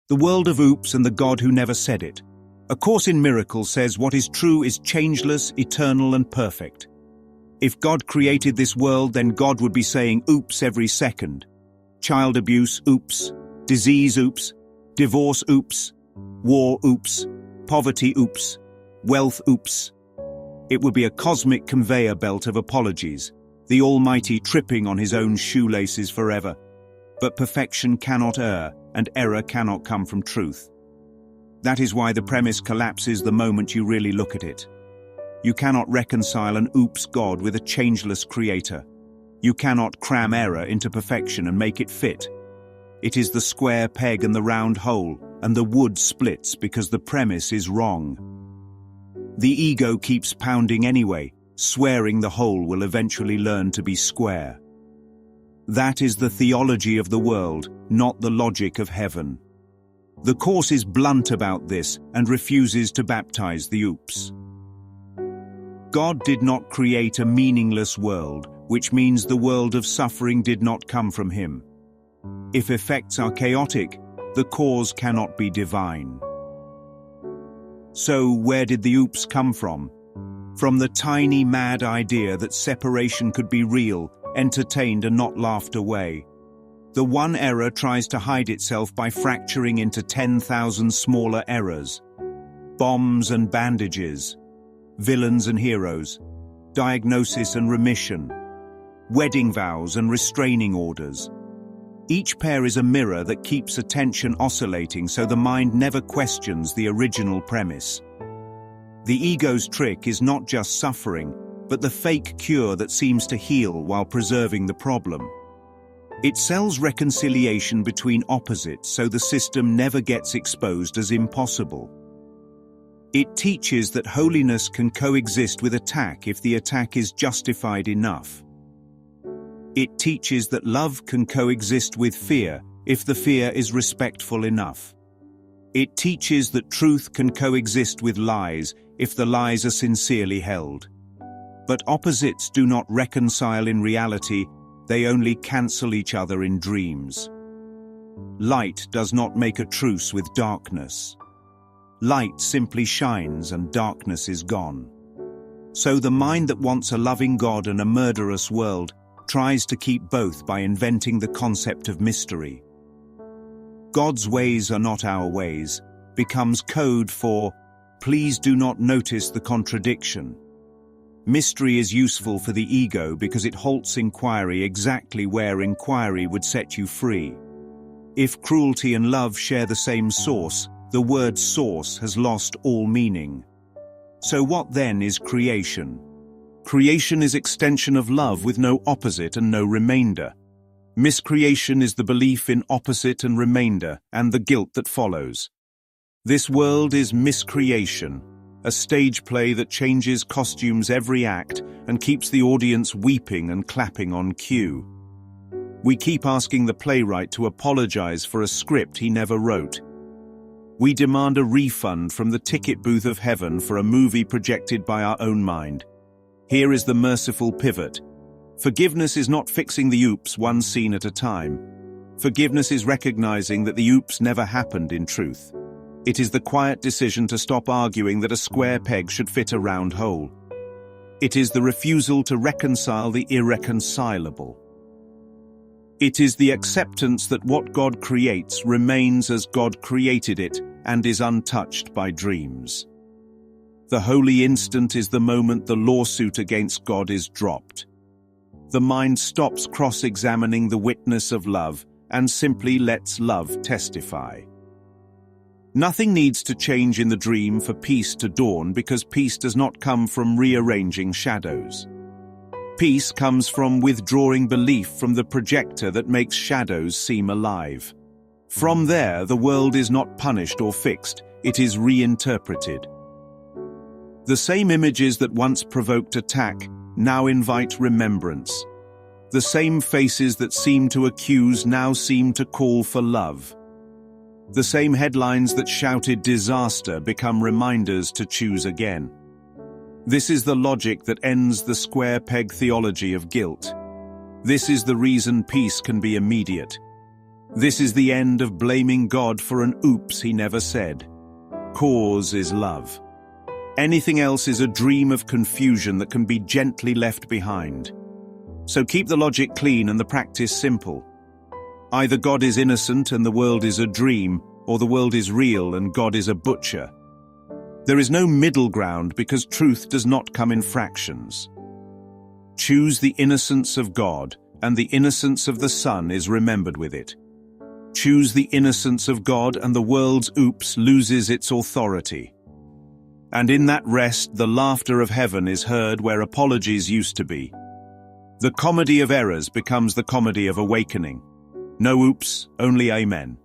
The world of oops and the God who never said it. A Course in Miracles says what is true is changeless, eternal, and perfect. If God created this world, then God would be saying oops every second. Child abuse, oops. Disease, oops. Divorce, oops. War, oops. Poverty, oops. Wealth, oops. It would be a cosmic conveyor belt of apologies, the Almighty tripping on his own shoelaces forever. But perfection cannot err, and error cannot come from truth. That is why the premise collapses the moment you really look at it. You cannot reconcile an oops God with a changeless creator. You cannot cram error into perfection and make it fit. It is the square peg and the round hole, and the wood splits because the premise is wrong. The ego keeps pounding anyway, swearing the hole will eventually learn to be square. That is the theology of the world, not the logic of heaven. The Course is blunt about this and refuses to baptize the oops. God did not create a meaningless world, which means the world of suffering did not come from him. If effects are chaotic, the cause cannot be divine. So where did the oops come from? From the tiny mad idea that separation could be real, entertained and not laughed away. The one error tries to hide itself by fracturing into 10,000 smaller errors. Bombs and bandages. Villains and heroes. Diagnosis and remission. Wedding vows and restraining orders. Each pair is a mirror that keeps attention oscillating so the mind never questions the original premise. The ego's trick is not just suffering, but the fake cure that seems to heal while preserving the problem. It sells reconciliation between opposites so the system never gets exposed as impossible. It teaches that holiness can coexist with attack if the attack is justified enough. It teaches that love can coexist with fear if the fear is respectful enough. It teaches that truth can coexist with lies if the lies are sincerely held. But opposites do not reconcile in reality, they only cancel each other in dreams. Light does not make a truce with darkness. Light simply shines and darkness is gone. So the mind that wants a loving God and a murderous world tries to keep both by inventing the concept of mystery. God's ways are not our ways becomes code for, please do not notice the contradiction. Mystery is useful for the ego because it halts inquiry exactly where inquiry would set you free. If cruelty and love share the same source, the word source has lost all meaning. So what then is creation? Creation is extension of love with no opposite and no remainder. Miscreation is the belief in opposite and remainder and the guilt that follows. This world is miscreation, a stage play that changes costumes every act and keeps the audience weeping and clapping on cue. We keep asking the playwright to apologize for a script he never wrote. We demand a refund from the ticket booth of heaven for a movie projected by our own mind. Here is the merciful pivot. Forgiveness is not fixing the oops one scene at a time. Forgiveness is recognizing that the oops never happened in truth. It is the quiet decision to stop arguing that a square peg should fit a round hole. It is the refusal to reconcile the irreconcilable. It is the acceptance that what God creates remains as God created it and is untouched by dreams. The holy instant is the moment the lawsuit against God is dropped. The mind stops cross-examining the witness of love and simply lets love testify. Nothing needs to change in the dream for peace to dawn because peace does not come from rearranging shadows. Peace comes from withdrawing belief from the projector that makes shadows seem alive. From there, the world is not punished or fixed, it is reinterpreted. The same images that once provoked attack now invite remembrance. The same faces that seem to accuse now seem to call for love. The same headlines that shouted disaster become reminders to choose again. This is the logic that ends the square peg theology of guilt. This is the reason peace can be immediate. This is the end of blaming God for an oops he never said. Cause is love. Anything else is a dream of confusion that can be gently left behind. So keep the logic clean and the practice simple. Either God is innocent and the world is a dream, or the world is real and God is a butcher. There is no middle ground because truth does not come in fractions. Choose the innocence of God, and the innocence of the Son is remembered with it. Choose the innocence of God, and the world's oops loses its authority. And in that rest, the laughter of heaven is heard where apologies used to be. The comedy of errors becomes the comedy of awakening. No oops, only amen.